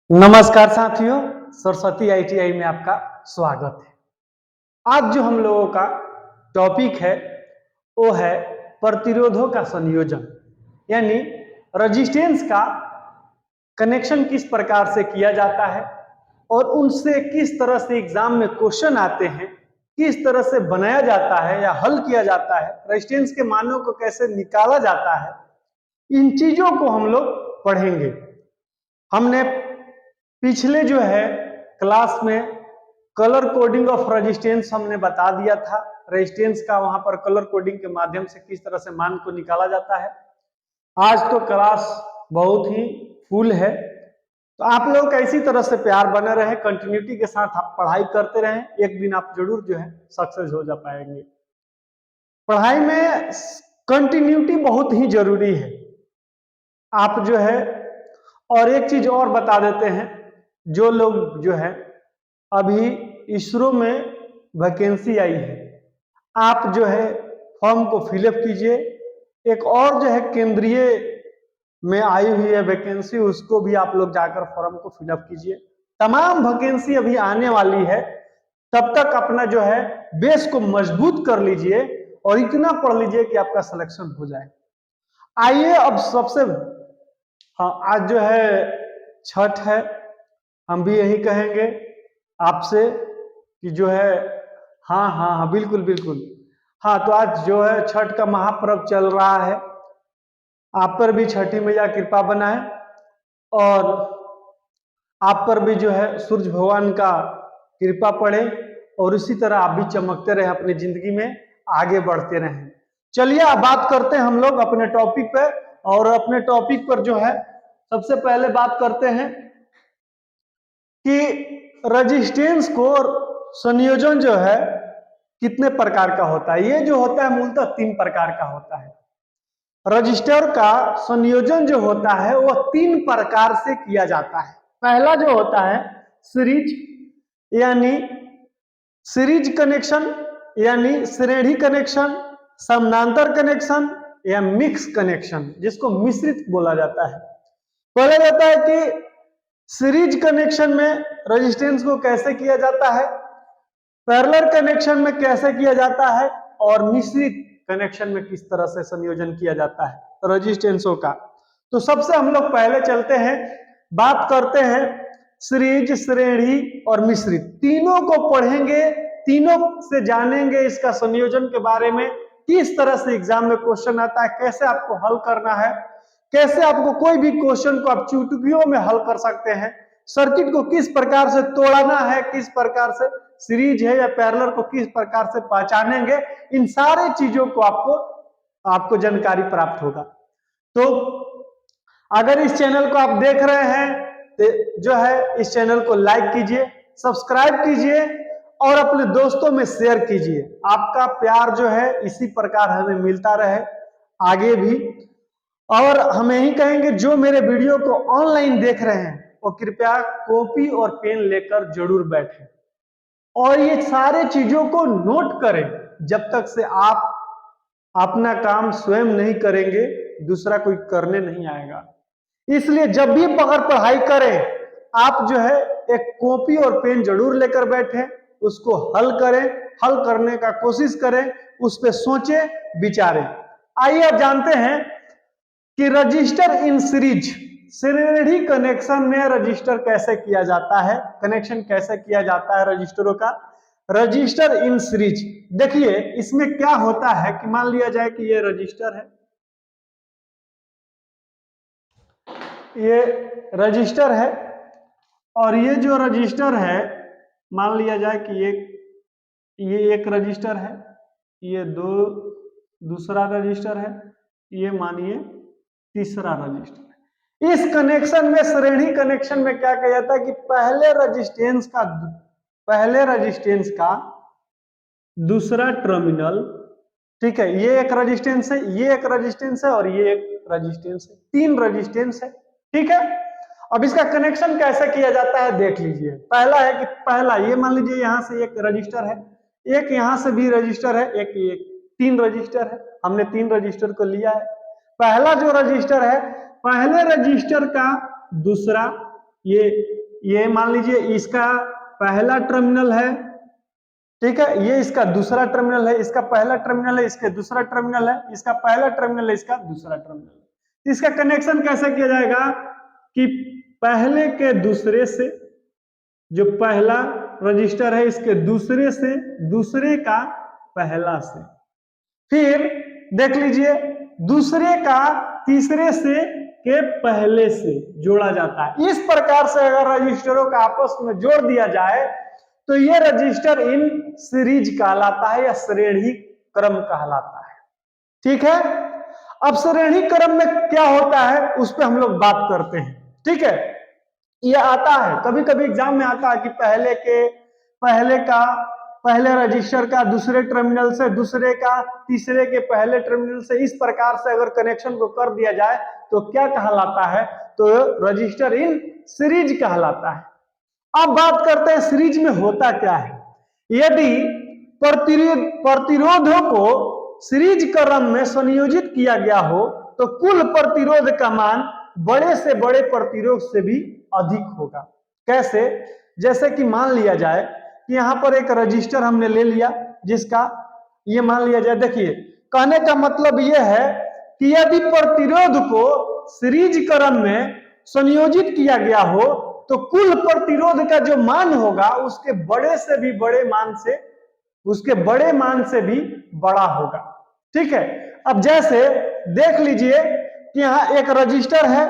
नमस्कार साथियों, सरस्वती आईटीआई में आपका स्वागत है। आज जो हम लोगों का टॉपिक है वो है प्रतिरोधों का संयोजन, यानी रेजिस्टेंस का कनेक्शन किस प्रकार से किया जाता है और उनसे किस तरह से एग्जाम में क्वेश्चन आते हैं, किस तरह से बनाया जाता है या हल किया जाता है, रेजिस्टेंस के मानों को कैसे निकाला जाता है, इन चीजों को हम लोग पढ़ेंगे। हमने पिछले जो है क्लास में कलर कोडिंग ऑफ रेजिस्टेंस हमने बता दिया था। रेजिस्टेंस का वहां पर कलर कोडिंग के माध्यम से किस तरह से मान को निकाला जाता है। आज तो क्लास बहुत ही फुल है, तो आप लोग का इसी तरह से प्यार बने रहे, कंटिन्यूटी के साथ आप पढ़ाई करते रहें, एक दिन आप जरूर जो है सक्सेस हो जा पाएंगे। पढ़ाई में कंटिन्यूटी बहुत ही जरूरी है। आप जो है, और एक चीज और बता देते हैं, जो लोग जो है अभी इसरो में वैकेंसी आई है, आप जो है फॉर्म को फिलअप कीजिए। एक और जो है केंद्रीय में आई हुई है वैकेंसी, उसको भी आप लोग जाकर फॉर्म को फिलअप कीजिए। तमाम वैकेंसी अभी आने वाली है, तब तक अपना जो है बेस को मजबूत कर लीजिए और इतना पढ़ लीजिए कि आपका सिलेक्शन हो जाए। आइए अब सबसे, हाँ, आज जो है छठ है, हम भी यही कहेंगे आपसे कि जो है, हाँ हाँ हाँ बिल्कुल बिल्कुल, हाँ, तो आज जो है छठ का महापर्व चल रहा है, आप पर भी छठी मैया कृपा बनाए और आप पर भी जो है सूर्य भगवान का कृपा पड़े और इसी तरह आप भी चमकते रहे, अपनी जिंदगी में आगे बढ़ते रहें। चलिए अब बात करते हैं हम लोग अपने टॉपिक पे, और अपने टॉपिक पर जो है सबसे पहले बात करते हैं कि रेजिस्टेंस को संयोजन जो है कितने प्रकार का होता है। ये जो होता है मूलतः 3 प्रकार का होता है। रजिस्टर का संयोजन जो होता है वह 3 प्रकार से किया जाता है। पहला जो होता है सीरीज, यानी सीरीज कनेक्शन, यानी श्रेणी कनेक्शन, समानांतर कनेक्शन या मिक्स कनेक्शन, जिसको मिश्रित बोला जाता है। बोला जाता है कि सीरीज कनेक्शन में रेजिस्टेंस को कैसे किया जाता है, पैरेलल कनेक्शन में कैसे किया जाता है, और मिश्रित कनेक्शन में किस तरह से संयोजन किया जाता है रेजिस्टेंसों का। तो सबसे हम लोग पहले चलते हैं, बात करते हैं सीरीज, श्रेणी और मिश्रित। तीनों को पढ़ेंगे, तीनों से जानेंगे इसका संयोजन के बारे में, किस तरह से एग्जाम में क्वेश्चन आता है, कैसे आपको हल करना है, कैसे आपको कोई भी क्वेश्चन को आप चुटकियों में हल कर सकते हैं, सर्किट को किस प्रकार से तोड़ना है, किस प्रकार से सीरीज है या पैरेलल को किस प्रकार से पहचानेंगे, इन सारे चीजों को आपको जानकारी प्राप्त होगा। तो अगर इस चैनल को आप देख रहे हैं तो जो है इस चैनल को लाइक कीजिए, सब्सक्राइब कीजिए और अपने दोस्तों में शेयर कीजिए। आपका प्यार जो है इसी प्रकार हमें मिलता रहे आगे भी। और हम यही कहेंगे, जो मेरे वीडियो को ऑनलाइन देख रहे हैं वो कृपया कॉपी और पेन लेकर जरूर बैठें और ये सारे चीजों को नोट करें। जब तक से आप अपना काम स्वयं नहीं करेंगे, दूसरा कोई करने नहीं आएगा। इसलिए जब भी अगर पढ़ाई करें, आप जो है एक कॉपी और पेन जरूर लेकर बैठे, उसको हल करें, हल करने का कोशिश करें, उस पर सोचें, विचारें। आइए अब जानते हैं कि रजिस्टर इन सीरीज, श्रेणी कनेक्शन में रजिस्टर कैसे किया जाता है, कनेक्शन कैसे किया जाता है रजिस्टरों का। रजिस्टर इन सीरीज, देखिए इसमें क्या होता है कि मान लिया जाए कि ये रजिस्टर है, ये रजिस्टर है, और ये जो रजिस्टर है मान लिया जाए कि ये एक रजिस्टर है, ये दूसरा रजिस्टर है, ये मानिए तीसरा रजिस्टर है। इस कनेक्शन में, श्रेणी कनेक्शन में क्या किया जाता है कि पहले रजिस्टेंस का दूसरा टर्मिनल, ठीक है, ये एक रेजिस्टेंस है, ये एक रेजिस्टेंस है और ये एक रेजिस्टेंस है, 3 रेजिस्टेंस है, ठीक है। अब इसका कनेक्शन कैसे किया जाता है देख लीजिए। पहला है कि पहला ये मान लीजिए यहां से एक रजिस्टर है, एक यहां से भी रजिस्टर है, एक 3 रजिस्टर है। हमने 3 रजिस्टर को लिया है। पहला जो रजिस्टर है, पहले रजिस्टर का दूसरा ये मान लीजिए इसका पहला टर्मिनल है, ठीक है, ये इसका दूसरा टर्मिनल है, इसका पहला टर्मिनल है, इसका दूसरा टर्मिनल है, इसका पहला टर्मिनल है, इसका दूसरा टर्मिनल है। इसका कनेक्शन कैसे किया जाएगा कि पहले के दूसरे से, जो पहला रजिस्टर है इसके दूसरे से दूसरे का पहला से, फिर देख लीजिए दूसरे का तीसरे से के पहले से जोड़ा जाता है। इस प्रकार से अगर रजिस्टरों का आपस में जोड़ दिया जाए तो यह रजिस्टर इन सीरीज कहलाता है या श्रेणी क्रम कहलाता है। ठीक है, अब श्रेणी क्रम में क्या होता है उस पर हम लोग बात करते हैं। ठीक है, यह आता है कभी कभी एग्जाम में आता है कि पहले रजिस्टर का दूसरे टर्मिनल से, दूसरे का तीसरे के पहले टर्मिनल से, इस प्रकार से अगर कनेक्शन को कर दिया जाए तो क्या कहलाता है, तो रजिस्टर इन सीरीज कहलाता है। अब बात करते हैं सीरीज में होता क्या है। यदि प्रतिरोधों को सीरीज क्रम में संयोजित किया गया हो तो कुल प्रतिरोध का मान बड़े से बड़े प्रतिरोध से भी अधिक होगा। कैसे? जैसे कि मान लिया जाए कि यहां पर एक रजिस्टर हमने ले लिया जिसका ये मान लिया जाए, देखिए कहने का मतलब यह है कि यदि प्रतिरोध को सीरीज क्रम में संयोजित किया गया हो तो कुल प्रतिरोध का जो मान होगा उसके बड़े से भी बड़े मान से, उसके बड़े मान से भी बड़ा होगा। ठीक है, अब जैसे देख लीजिए कि यहां एक रजिस्टर है,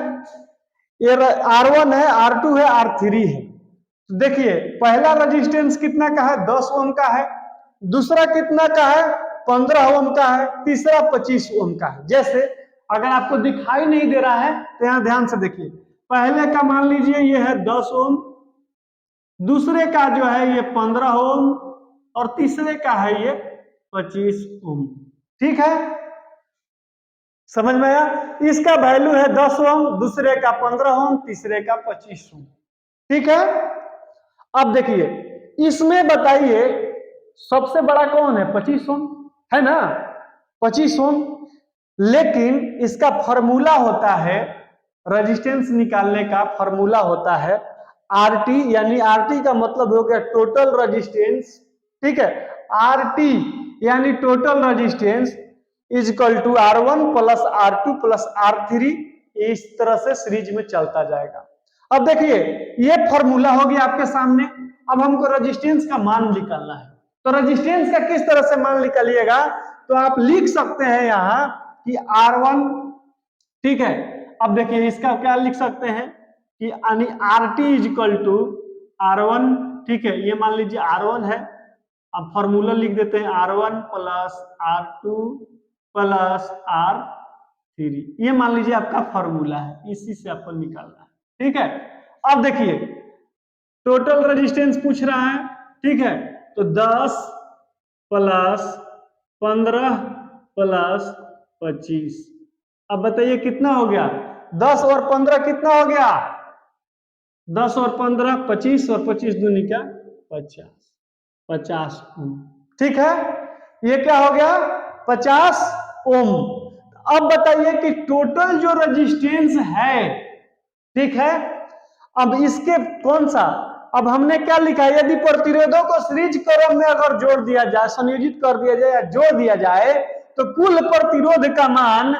ये R1 है, R2 है, R3 है। तो देखिए पहला रेजिस्टेंस कितना का है, 10 ओम का है, दूसरा कितना का है, 15 ओम का है, तीसरा 25 ओम का है। जैसे अगर आपको दिखाई नहीं दे रहा है तो यहां ध्यान से देखिए, पहले का मान लीजिए ये है 10 ओम, दूसरे का जो है ये 15 ओम और तीसरे का है ये 25 ओम। ठीक है, समझ में आया? इसका वैल्यू है 10 ओम, दूसरे का 15 ओम, तीसरे का 25 ओम। ठीक है, अब देखिए इसमें बताइए सबसे बड़ा कौन है, 25 ओम है ना, 25 ओम। लेकिन इसका फॉर्मूला होता है, रेजिस्टेंस निकालने का फॉर्मूला होता है आरटी, यानी आरटी का मतलब हो गया टोटल रेजिस्टेंस। ठीक है, आरटी यानी total resistance is equal to R1 plus R2 plus R3। इस तरह से सीरीज में चलता जाएगा। अब देखिए ये फॉर्मूला हो गया आपके सामने। अब हमको रेजिस्टेंस का मान निकालना है, तो रेजिस्टेंस का किस तरह से मान निकालिएगा, तो आप लिख सकते हैं यहां कि R1, ठीक है, अब देखिए इसका क्या लिख सकते हैं कि यानी RT is equal to R1, ठीक है, ये मान लीजिए R1 है, अब फॉर्मूला लिख देते हैं R1 plus R2 plus R3, ये मान लीजिए आपका फॉर्मूला है, इसी से आपको निकालना है। ठीक है, अब देखिए टोटल रेजिस्टेंस पूछ रहा है, ठीक है, तो 10 प्लस 15 प्लस 25, अब बताइए कितना हो गया, 10 और 15 कितना हो गया, 10 और 15 25 और 25 दूनी क्या 50 ओम। ठीक है, ये क्या हो गया 50 ओम। अब बताइए कि टोटल जो रेजिस्टेंस है, ठीक है, अब इसके कौन सा, अब हमने क्या लिखा है, यदि प्रतिरोधों को सीरीज क्रम में अगर जोड़ दिया जाए, संयोजित कर दिया जाए या जोड़ दिया जाए तो कुल प्रतिरोध का मान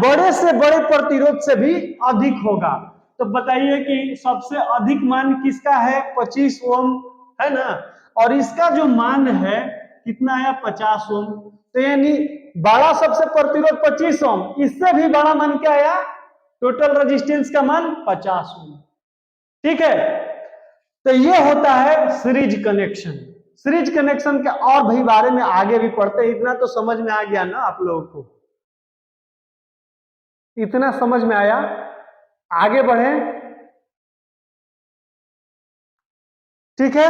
बड़े से बड़े प्रतिरोध से भी अधिक होगा। तो बताइए कि सबसे अधिक मान किसका है, 25 ओम है ना, और इसका जो मान है कितना आया 50 ओम। तो यानी बड़ा सबसे प्रतिरोध 25 ओम, इससे भी बड़ा मान क्या आया, टोटल रेजिस्टेंस का मान 50 ओम। ठीक है, तो ये होता है सीरीज कनेक्शन। सीरीज कनेक्शन के और भी बारे में आगे भी पढ़ते हैं, इतना तो समझ में आ गया ना आप लोगों को, इतना समझ में आया, आगे बढ़े। ठीक है,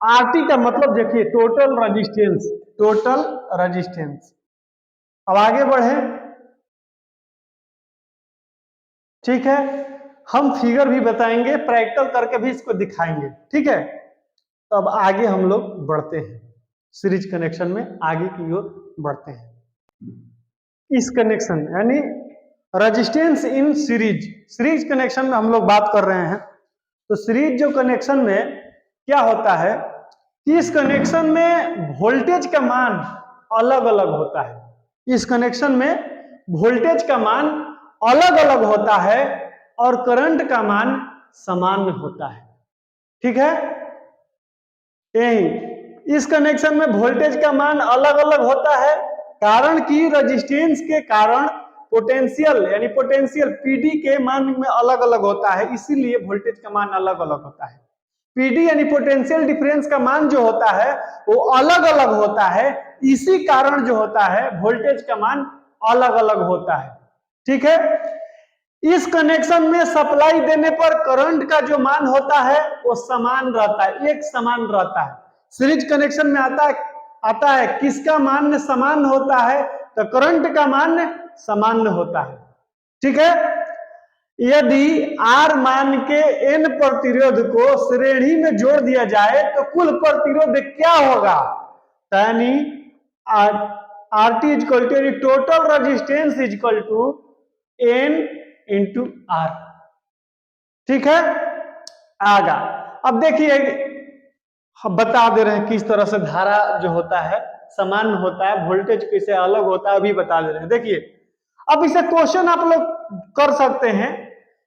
आरटी का मतलब देखिए टोटल रेजिस्टेंस, टोटल रेजिस्टेंस। अब आगे बढ़े, ठीक है, हम फिगर भी बताएंगे, प्रैक्टिकल करके भी इसको दिखाएंगे। ठीक है, तो अब आगे हम लोग बढ़ते हैं, सीरीज कनेक्शन में आगे की ओर बढ़ते हैं। इस कनेक्शन यानी रेजिस्टेंस इन सीरीज कनेक्शन में हम लोग बात कर रहे हैं। तो सीरीज जो कनेक्शन में क्या होता है कि इस कनेक्शन में वोल्टेज का मान अलग अलग होता है। इस कनेक्शन में वोल्टेज का मान अलग अलग होता है और करंट का मान समान होता है। ठीक है, यही इस कनेक्शन में वोल्टेज का मान अलग अलग होता है कारण कि रेजिस्टेंस के कारण पोटेंशियल यानी पोटेंशियल पीडी के मान में अलग अलग होता है, इसीलिए वोल्टेज का मान अलग अलग होता है। पीडी यानी पोटेंशियल डिफरेंस का मान जो होता है वो अलग अलग होता है, इसी कारण जो होता है वोल्टेज का मान अलग अलग होता है। ठीक है, इस कनेक्शन में सप्लाई देने पर करंट का जो मान होता है वो समान रहता है, एक समान रहता है। सीरीज कनेक्शन में आता है किसका मान समान होता है, तो करंट का मान समान होता है। ठीक है, यदि R मान के N प्रतिरोध को श्रेणी में जोड़ दिया जाए तो कुल प्रतिरोध क्या होगा, यानी RT equal to total resistance equal to N into R। ठीक है, आगा अब देखिए हम बता दे रहे हैं किस तरह से धारा जो होता है समान होता है, वोल्टेज कैसे अलग होता है अभी बता दे रहे हैं। देखिए अब इसे क्वेश्चन आप लोग कर सकते हैं,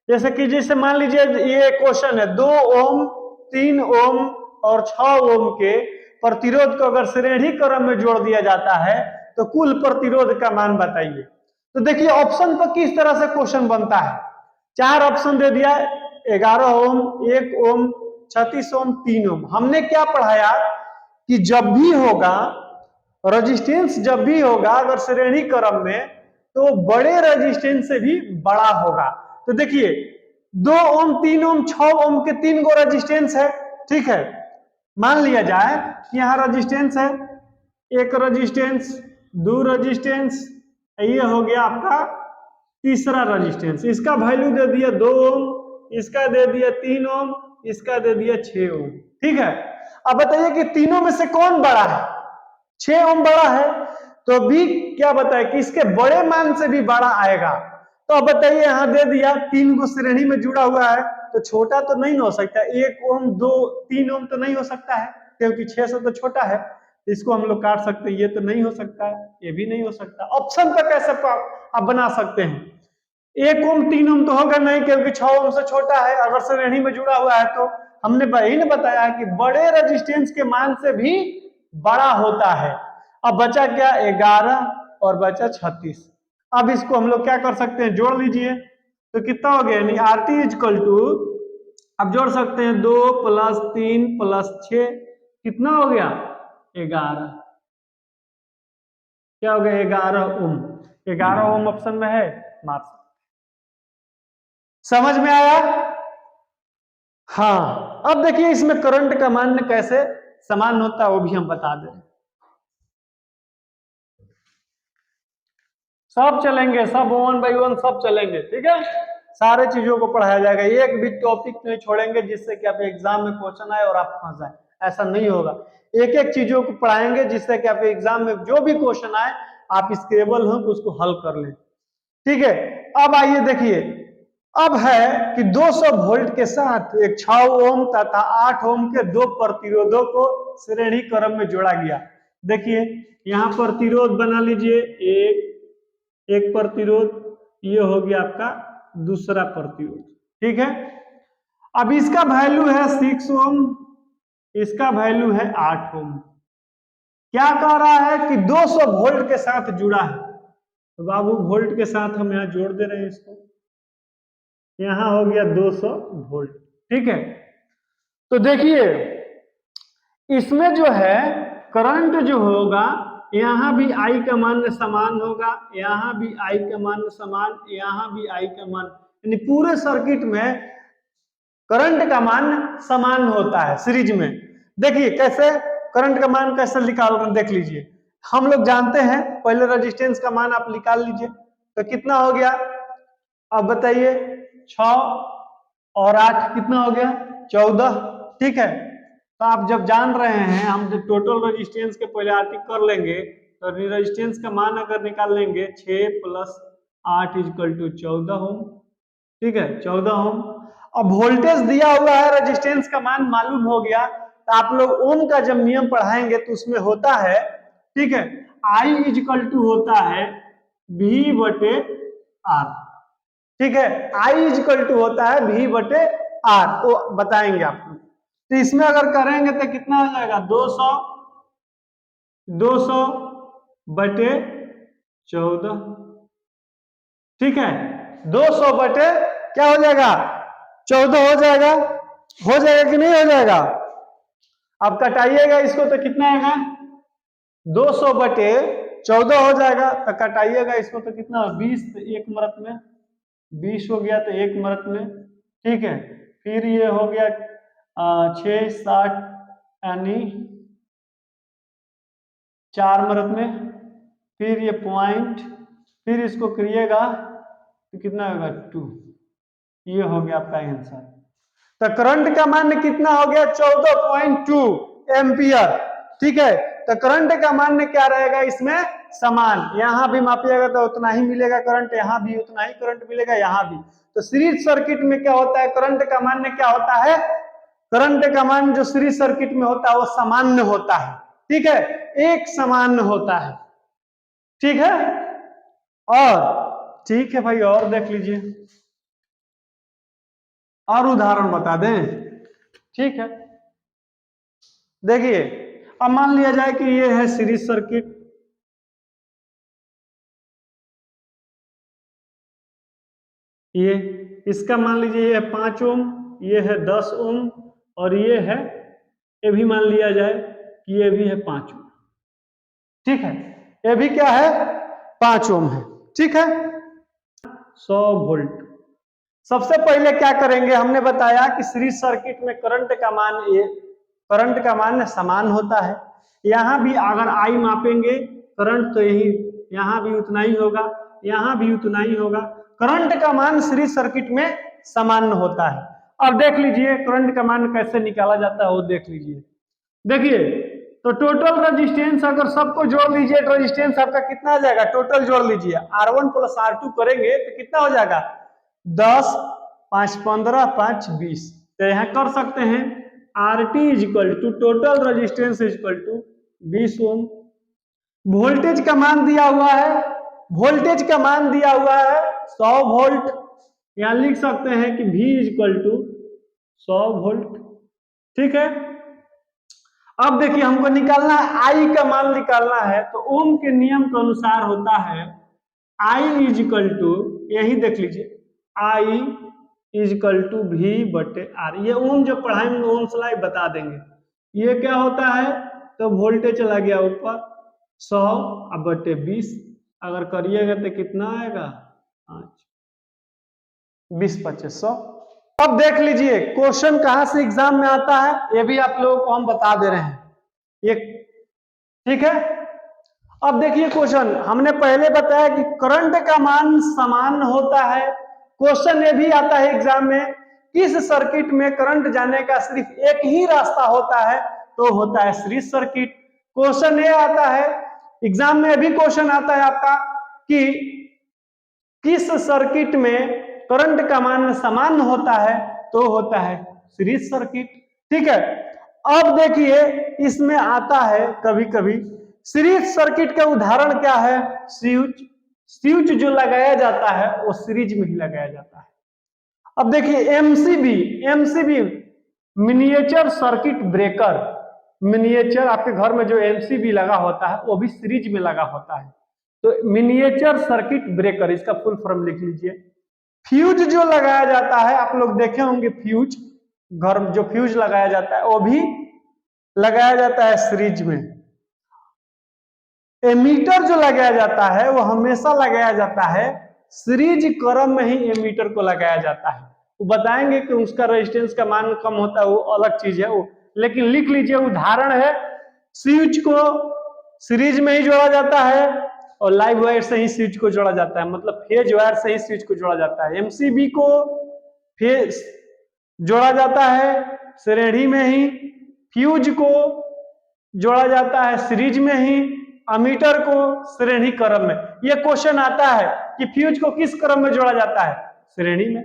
जैसे कि जैसे मान लीजिए ये क्वेश्चन है 2 ओम 3 ओम और 6 ओम के प्रतिरोध को अगर श्रेणी क्रम में जोड़ दिया जाता है तो कुल प्रतिरोध का मान बताइए। तो देखिए ऑप्शन पर किस तरह से क्वेश्चन बनता है, 4 ऑप्शन दे दिया 11 ओम 1 ओम 36 ओम 3 ओम। हमने क्या पढ़ाया कि जब भी होगा रेजिस्टेंस जब भी होगा अगर श्रेणी क्रम में तो बड़े रेजिस्टेंस से भी बड़ा होगा। तो देखिए 2 ओम 3 ओम 6 ओम के 3 गो रेजिस्टेंस है। ठीक है, मान लिया जाए कि यहां रेजिस्टेंस है, एक रेजिस्टेंस 2 रेजिस्टेंस, ये हो गया आपका तीसरा रेजिस्टेंस, इसका वैल्यू दे दिया 2 ओम, इसका दे दिया 3 ओम, इसका दे दिया 6 ओम। ठीक है, अब बताइए कि तीनों में से कौन बड़ा है, 6 ओम बड़ा है, तो भी क्या बताए कि इसके बड़े मान से भी बड़ा आएगा। तो अब बताइए यहां दे दिया 3 को श्रेणी में जुड़ा हुआ है तो छोटा तो नहीं हो सकता, 1 ओम 2 3 ओम तो नहीं हो सकता है क्योंकि 6 से तो छोटा है, इसको हम लोग काट सकते हैं, ये तो नहीं हो सकता है, ये भी नहीं हो सकता। ऑप्शन पर कैसे आप बना सकते हैं, 1 ओम 3 ओम तो होगा नहीं क्योंकि 6 ओम से छोटा है, अगर श्रेणी में जुड़ा हुआ है तो हमने वही ने बताया कि बड़े रेजिस्टेंस के मान से भी बड़ा होता है। अब बचा क्या 11 और बचा 36। अब इसको हम लोग क्या कर सकते हैं, जोड़ लीजिए तो कितना हो गया, यानी RT इक्वल टू अब जोड़ सकते हैं 2 + 3 + 6 कितना हो गया 11, क्या हो गया 11 ओम। 11 ओम ऑप्शन में है, मार्क्स समझ में आया। हाँ अब देखिए इसमें करंट का मान कैसे समान होता है वो भी हम बता दे रहे, सब चलेंगे, सब 1 बाई 1 सब चलेंगे। ठीक है, सारे चीजों को पढ़ाया जाएगा, एक भी टॉपिक नहीं छोड़ेंगे जिससे कि आप एग्जाम में क्वेश्चन आए और आप फंस जाए, ऐसा नहीं होगा। एक एक चीजों को पढ़ाएंगे जिससे कि आप एग्जाम में जो भी क्वेश्चन आए आप स्क्रेबल हो तो उसको हल कर लें। ठीक है, अब आइए देखिए, अब है कि 200 वोल्ट के साथ एक 6 ओम तथा 8 ओम के 2 प्रतिरोधों को श्रेणी क्रम में जोड़ा गया। देखिए यहां प्रतिरोध बना लीजिए, एक प्रतिरोध, ये हो गया आपका दूसरा प्रतिरोध। ठीक है, अब इसका वैल्यू है 6 ओम, इसका वैल्यू है 8 ओम। क्या कह रहा है कि 200 वोल्ट के साथ जुड़ा है, तो बाबू वोल्ट के साथ हम यहां जोड़ दे रहे हैं इसको, यहां हो गया 200 वोल्ट। ठीक है, तो देखिए इसमें जो है करंट जो होगा यहां भी I का मान समान होगा, यहां भी I का मान समान, यहां भी I का मान, यानी पूरे सर्किट में करंट का मान समान होता है सीरीज में। देखिए कैसे करंट का मान कैसे निकाल रहे हैं देख लीजिए, हम लोग जानते हैं, पहले रेजिस्टेंस का मान आप निकाल लीजिए तो कितना हो गया, अब बताइए 6 और 8 कितना हो गया 14। ठीक है, तो आप जब जान रहे हैं हम जब टोटल रेजिस्टेंस के पहले आर्टिक कर लेंगे तो रेजिस्टेंस का मान अगर निकाल लेंगे 6 + 8 = 14 ओम, ठीक है 14 ओम। अब वोल्टेज दिया हुआ है, रेजिस्टेंस का मान मालूम हो गया, तो आप लोग ओम का जब नियम पढ़ाएंगे तो उसमें होता है, ठीक है, I = होता है V/R, ठीक है, I = होता है V/R, तो बताएंगे आपको। तो इसमें अगर करेंगे तो कितना हो जाएगा 200/14, ठीक है 200 बटे क्या हो जाएगा 14 हो जाएगा कि नहीं हो जाएगा। अब कटाइएगा इसको तो कितना आएगा 200/14 हो जाएगा, तो कटाइएगा इसको तो कितना 20, एक मरत में 20 हो गया, तो एक मरत में, ठीक है। फिर ये हो गया 6 60 यानी 4 मरत में, फिर ये पॉइंट, फिर इसको करिएगा तो कितना होगा 2, ये हो गया आपका आंसर। तो करंट का मान कितना हो गया 14.2 एम्पियर, ठीक है। तो करंट का मान क्या रहेगा इसमें समान, यहां भी मापिएगा तो उतना ही मिलेगा करंट, यहां भी उतना ही करंट मिलेगा, यहां भी। तो सीरीज सर्किट में क्या होता है, करंट का मान क्या होता है, करंट का मान जो सीरीज सर्किट में होता है वो सामान्य होता है, ठीक है, एक समान होता है, ठीक है। और ठीक है भाई, और देख लीजिए, और उदाहरण बता दें, ठीक है। देखिए अब मान लिया जाए कि ये है सीरीज सर्किट, ये इसका मान लीजिए ये है 5 ओम, ये है 10 ओम, और ये भी मान लिया जाए कि ये भी है 5 ओम, ठीक है, ये भी क्या है 5 ओम है, ठीक है। 100 वोल्ट। सबसे पहले क्या करेंगे, हमने बताया कि सीरीज सर्किट में करंट का मान समान होता है। यहां भी अगर आई मापेंगे करंट तो यही यहां भी उतना ही होगा, यहां भी उतना ही होगा, करंट का मान सीरीज सर्किट में समान होता है। अब देख लीजिए करंट का मान कैसे निकाला जाता है वो देख लीजिए। देखिए तो टोटल रेजिस्टेंस अगर सबको जोड़ लीजिए तो रेजिस्टेंस आपका कितना आ जाएगा, टोटल जोड़ लीजिए R1 + R2 करेंगे तो कितना हो जाएगा 10 5 15 5 20। तो यहां कर सकते हैं RT = टोटल रेजिस्टेंस = 20 ओम। वोल्टेज का मान दिया हुआ है, वोल्टेज का मान दिया हुआ है 100 वोल्ट, यहां लिख सकते हैं कि V = 100 वोल्ट, ठीक है। अब देखिए हमको निकालना है I का मान निकालना है, तो ओम के नियम के अनुसार होता है I = यही देख लीजिए I = V/R। ये ओम जो पढ़ाएंगे ओम स्लाइड बता देंगे। ये क्या होता है, तो वोल्टेज चला गया ऊपर 100/20, अगर करिएगा तो कितना आएगा 20 25 100। अब देख लीजिए क्वेश्चन कहां से एग्जाम में आता है, ये भी आप लोगों को हम बता दे रहे हैं, ये ठीक है। अब देखिए क्वेश्चन हमने पहले बताया कि करंट का मान समान होता है। क्वेश्चन ये भी आता है एग्जाम में, किस सर्किट में करंट जाने का सिर्फ एक ही रास्ता होता है, तो होता है सीरीज सर्किट। क्वेश्चन ये आता है एग्जाम में, अभी क्वेश्चन आता है आपका कि किस सर्किट में करंट का मान समान होता है, तो होता है सीरीज सर्किट, ठीक है। अब देखिए इसमें आता है कभी कभी सीरीज सर्किट का उदाहरण क्या है, स्विच जो लगाया जाता है वो सीरीज में ही लगाया जाता है। अब देखिए MCB miniature circuit breaker, miniature आपके घर में जो एमसीबी लगा होता है वो भी सीरीज में लगा होता है, तो मिनिएचर सर्किट ब्रेकर, इसका फुल फॉर्म लिख लीजिए। फ्यूज जो लगाया जाता है, आप लोग देखे होंगे फ्यूज, घर में जो फ्यूज लगाया जाता है वो भी लगाया जाता है सीरीज में। एमीटर जो लगाया जाता है वो हमेशा लगाया जाता है सीरीज क्रम में ही एमीटर को लगाया जाता है। वो बताएंगे कि उसका रेजिस्टेंस का मान कम होता है, वो अलग चीज है वो, लेकिन लिख लीजिए उदाहरण है स्विच को सीरीज में ही जोड़ा जाता है और लाइव वायर से ही स्विच को जोड़ा जाता है, मतलब फेज वायर से ही स्विच को जोड़ा जाता है। एमसीबी को फेज जोड़ा जाता है श्रेणी में ही, फ्यूज को जोड़ा जाता है सीरीज में ही, अमीटर को श्रेणी क्रम में। यह क्वेश्चन आता है कि फ्यूज को किस क्रम में जोड़ा जाता है? श्रेणी में।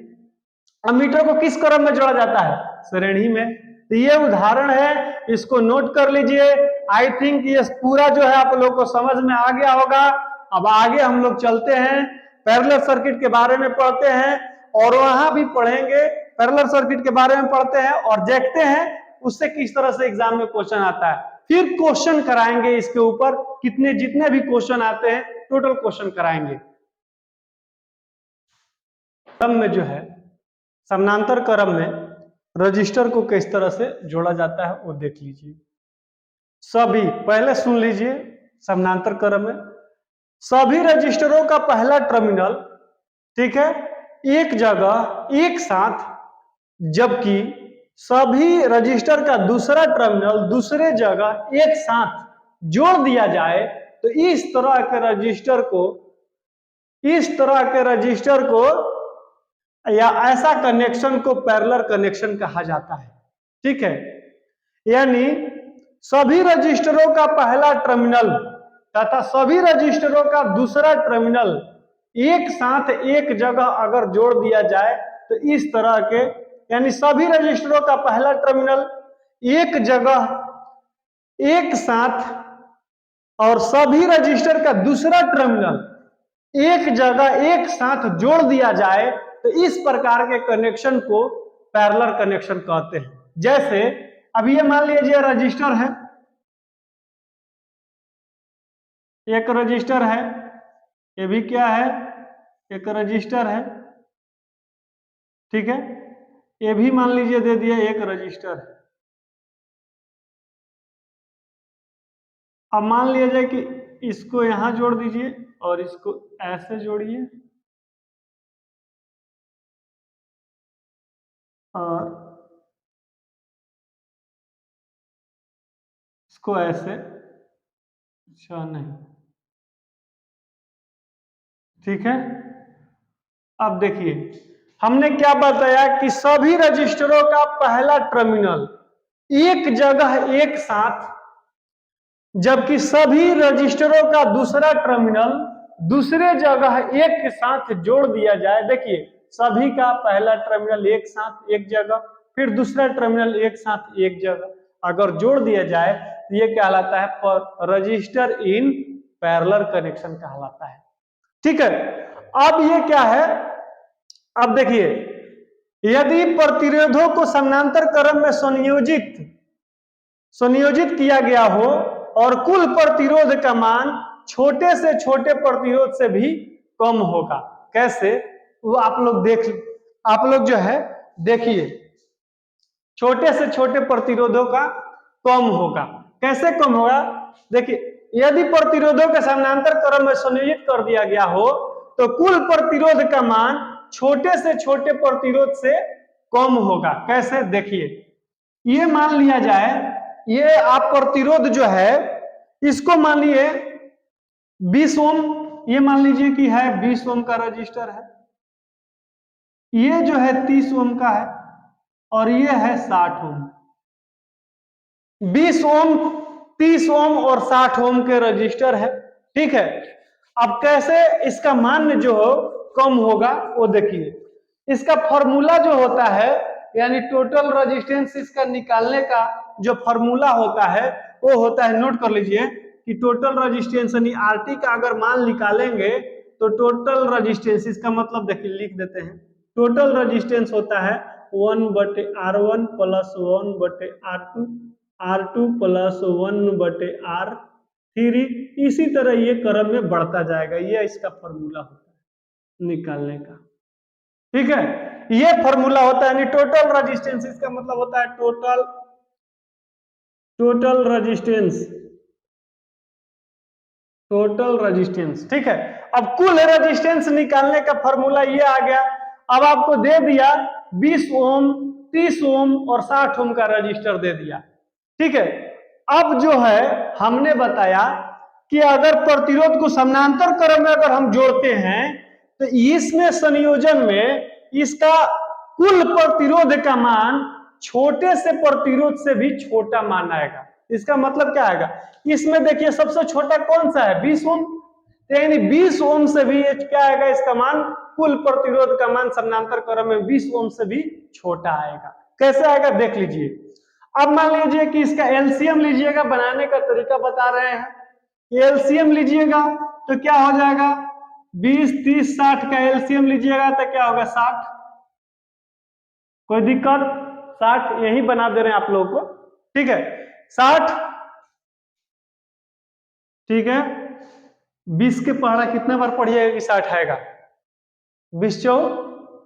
अमीटर को किस क्रम में जोड़ा जाता है? श्रेणी में। तो ये उदाहरण है, इसको नोट कर लीजिए। आई थिंक ये पूरा जो है आप लोग को समझ में आ गया होगा। अब आगे हम लोग चलते हैं, पैरेलल सर्किट के बारे में पढ़ते हैं और वहां भी पढ़ेंगे, पैरेलल सर्किट के बारे में पढ़ते हैं और देखते हैं उससे किस तरह से एग्जाम में क्वेश्चन आता है। फिर क्वेश्चन कराएंगे इसके ऊपर, कितने जितने भी क्वेश्चन आते हैं टोटल क्वेश्चन कराएंगे। क्रम में जो है, समानांतर क्रम में रजिस्टर को किस तरह से जोड़ा जाता है वो देख लीजिए। सभी, पहले सुन लीजिए, समानांतर क्रम में सभी रजिस्टरों का पहला टर्मिनल, ठीक है, एक जगह एक साथ, जबकि सभी रजिस्टर का दूसरा टर्मिनल दूसरे जगह एक साथ जोड़ दिया जाए तो इस तरह के रजिस्टर को या ऐसा कनेक्शन को पैरेलल कनेक्शन कहा जाता है। ठीक है, यानी सभी रजिस्टरों का पहला टर्मिनल तथा सभी रजिस्टरों का दूसरा टर्मिनल एक साथ एक जगह अगर जोड़ दिया जाए तो इस तरह के, यानी सभी रजिस्टरों का पहला टर्मिनल एक जगह एक साथ और सभी रजिस्टर का दूसरा टर्मिनल एक जगह एक साथ जोड़ दिया जाए तो इस प्रकार के कनेक्शन को पैरेलल कनेक्शन कहते हैं। जैसे अब ये मान लीजिए रजिस्टर है, एक रजिस्टर है, ये भी क्या है, एक रजिस्टर है, ठीक है, ये भी मान लीजिए दे दिया एक रजिस्टर है। अब मान लिया जाए कि इसको यहां जोड़ दीजिए और इसको ऐसे जोड़िए और इसको ऐसे, अच्छा नहीं, ठीक है। अब देखिए हमने क्या बताया कि सभी रजिस्टरों का पहला टर्मिनल एक जगह एक साथ, जबकि सभी रजिस्टरों का दूसरा टर्मिनल दूसरे जगह एक साथ जोड़ दिया जाए। देखिए सभी का पहला टर्मिनल एक साथ एक जगह, फिर दूसरा टर्मिनल एक साथ एक जगह अगर जोड़ दिया जाए तो ये कहलाता है रजिस्टर इन पैरेलल कनेक्शन कहलाता है। ठीक है, अब ये क्या है, अब देखिए यदि प्रतिरोधों को समानांतर क्रम में संयोजित किया गया हो और कुल प्रतिरोध का मान छोटे से छोटे प्रतिरोध से भी कम होगा। कैसे, वो आप लोग जो है देखिए, छोटे से छोटे प्रतिरोधों का कम होगा। कैसे कम होगा, देखिए यदि प्रतिरोधों के समानांतर क्रम में संयोजित कर दिया गया हो तो कुल प्रतिरोध का मान छोटे से छोटे प्रतिरोध से कम होगा। कैसे, देखिए ये मान लिया जाए, ये आप प्रतिरोध जो है इसको मान लिए 20 ओम, ये मान लीजिए कि है 20 ओम का रजिस्टर है, ये जो है 30 ओम का है और ये है 60 ओम। 20 ओम, 30 ओम और 60 ओम के रजिस्टर है। ठीक है, अब कैसे इसका मान जो हो कम होगा वो देखिए, इसका फॉर्मूला जो होता है, यानी टोटल रेजिस्टेंस इसका निकालने का जो फॉर्मूला होता है वो होता है, नोट कर लीजिए कि टोटल रेजिस्टेंस यानी आरटी का अगर मान निकालेंगे तो टोटल रेजिस्टेंस, इसका मतलब देखिए लिख देते हैं, टोटल रेजिस्टेंस होता है 1/R1 plus 1/R2, R2 plus 1/R3। इसी तरह ये क्रम में बढ़ता जाएगा। ये इसका फॉर्मूला होता है निकालने का। ठीक है, ये फॉर्मूला होता है, यानी टोटल रेजिस्टेंस, इसका मतलब होता है टोटल रेजिस्टेंस। ठीक है, अब कुल रेजिस्टेंस निकालने का फॉर्मूला ये आ गया। अब आपको दे दिया 20 ओम, 30 ओम और 60 ओम का रजिस्टर दे दिया। ठीक है, अब जो है हमने बताया कि अगर प्रतिरोध को समानांतर क्रम में अगर हम जोड़ते हैं तो इसमें संयोजन में इसका कुल प्रतिरोध का मान छोटे से प्रतिरोध से भी छोटा मान आएगा। इसका मतलब क्या आएगा, इसमें देखिए सबसे छोटा कौन सा है 20 ओम, तो यानी 20 ओम से भी क्या आएगा इसका मान, कुल प्रतिरोध का मान समानांतर क्रम में 20 ओम से भी छोटा आएगा। कैसे आएगा देख लीजिए। अब मान लीजिए कि इसका एलसीएम लीजिएगा, बनाने का तरीका बता रहे हैं। एलसीएम लीजिएगा तो क्या हो जाएगा, 20 30 60 का एलसीएम लीजिएगा तो क्या होगा 60। कोई दिक्कत, 60 यही बना दे रहे हैं आप लोगों को, ठीक है 60, ठीक है। 20 के पहाड़ा कितने बार पढ़ जाएगा कि 60 आएगा, 20 4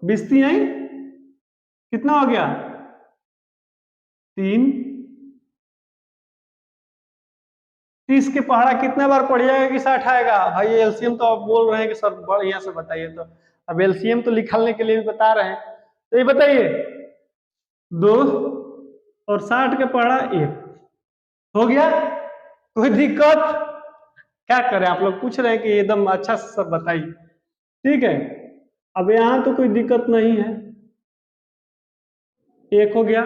20 3 कितना हो गया 3, 30 के पहाड़ा कितने बार पढ़ जाएगा कि 60 आएगा। भाई एलसीएम तो आप बोल रहे हैं कि सर बढ़िया से बताइए, तो अब एलसीएम तो निकालने के लिए भी बता रहे हैं, तो ये बताइए 2 और 60 के पहाड़ा 1 हो गया। कोई दिक्कत, क्या करें आप लोग पूछ रहे हैं कि एकदम अच्छा से सब बताइए, ठीक है। अब यहां तो कोई दिक्कत नहीं है, 1 हो गया।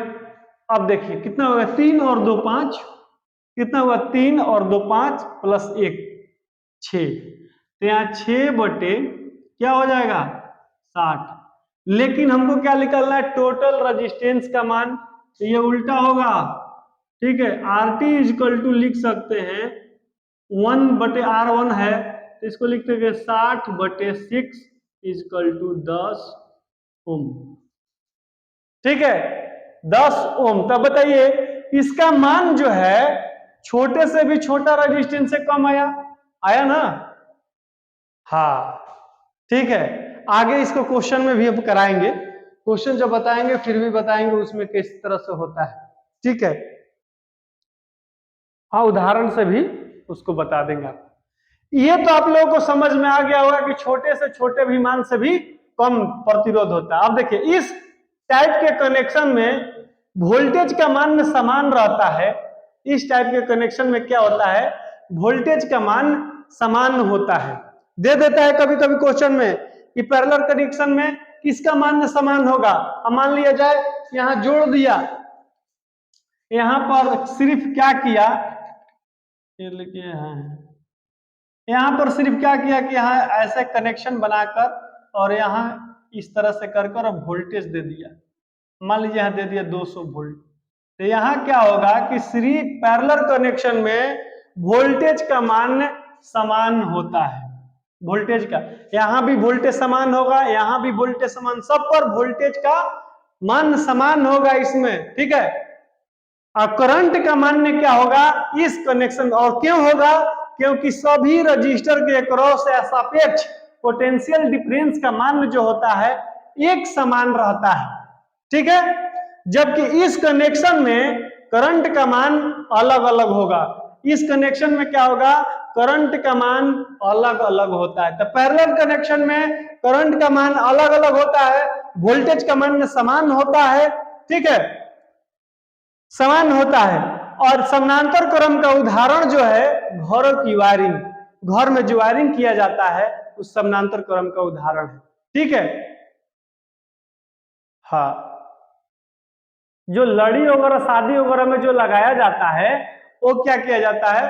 अब देखिए कितना होगा 3 और 2 5, कितना हुआ 3 और 2 5 प्लस 1 6, तो यहाँ 6 बटे क्या हो जाएगा 60। लेकिन हमको क्या निकालना है, टोटल रेजिस्टेंस का मान, तो ये उल्टा होगा, ठीक है। RT इक्वल टू लिख सकते हैं 1 बटे R1 है, तो इसको लिखते हैं 60 बटे 6 इक्वल टू 10 ओम, ठीक है 10 ओम। तब बताइए इसका मान जो है छोटे से भी छोटा रेजिस्टेंस से कम आया, आया ना, हाँ ठीक है। आगे इसको क्वेश्चन में भी अब कराएंगे, क्वेश्चन जब बताएंगे फिर भी बताएंगे उसमें किस तरह से होता है, ठीक है। हाँ उदाहरण से भी उसको बता देंगे आप। ये तो आप लोगों को समझ में आ गया होगा कि छोटे से छोटे भी मान से भी कम प्रतिरोध होता है। अब देखिए इस टाइप के कनेक्शन में वोल्टेज का मान में समान रहता है, इस टाइप के कनेक्शन में क्या होता है, वोल्टेज का मान समान होता है। दे देता है कभी कभी क्वेश्चन में कि पैरेलल कनेक्शन में किसका मान में समान होगा। अब मान लिया जाए यहां जोड़ दिया, यहां पर सिर्फ क्या किया, यहां पर सिर्फ क्या किया कि यहां ऐसे कनेक्शन बनाकर और यहां इस तरह से कर कर वोल्टेज दे दिया, मान लीजिए यहां दे दिया 200 वोल्ट। तो यहां क्या होगा कि सिर्फ पैरेलल कनेक्शन में वोल्टेज का मान समान होता है, वोल्टेज का, यहां भी वोल्टेज समान होगा, यहां भी वोल्टेज समान, सब पर वोल्टेज का मान समान होगा इसमें, ठीक है। और करंट का मान में क्या होगा इस कनेक्शन, और क्यों होगा, क्योंकि सभी रजिस्टर के क्रॉस या सापेक्ष पोटेंशियल डिफरेंस का मान जो होता है एक समान रहता है, ठीक है। जबकि इस कनेक्शन में करंट का मान अलग अलग होगा, इस कनेक्शन में क्या होगा करंट का मान अलग अलग होता है। तो पैरेलल कनेक्शन में करंट का मान अलग अलग होता है, वोल्टेज का मान समान होता है, ठीक है, समान होता है। और समानांतर क्रम का उदाहरण जो है घरों की वायरिंग, घर में जो वायरिंग किया जाता है उस समानांतर क्रम का उदाहरण है, ठीक है। हाँ जो लड़ी वगैरह शादी वगैरह में जो लगाया जाता है वो क्या किया जाता है,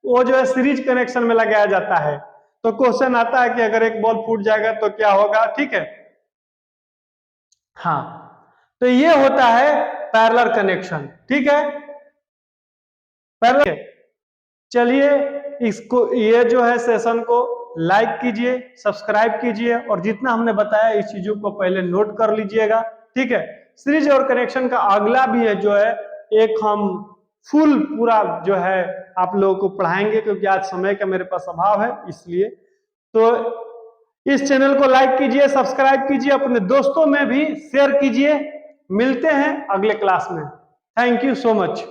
वो जो है सीरीज कनेक्शन में लगाया जाता है। तो क्वेश्चन आता है कि अगर एक बॉल फूट जाएगा तो क्या होगा, ठीक है। हाँ तो ये होता है पैरेलल कनेक्शन, ठीक है पैरेलल। चलिए इसको, ये जो है सेशन को लाइक कीजिए, सब्सक्राइब कीजिए, और जितना हमने बताया इस चीजों को पहले नोट कर लीजिएगा, ठीक है। सीरीज और कनेक्शन का अगला भी है जो है एक हम फुल पूरा जो है आप लोगों को पढ़ाएंगे, क्योंकि आज समय का मेरे पास अभाव है इसलिए। तो इस चैनल को लाइक कीजिए, सब्सक्राइब कीजिए, अपने दोस्तों में भी शेयर कीजिए। मिलते हैं अगले क्लास में, थैंक यू सो मच।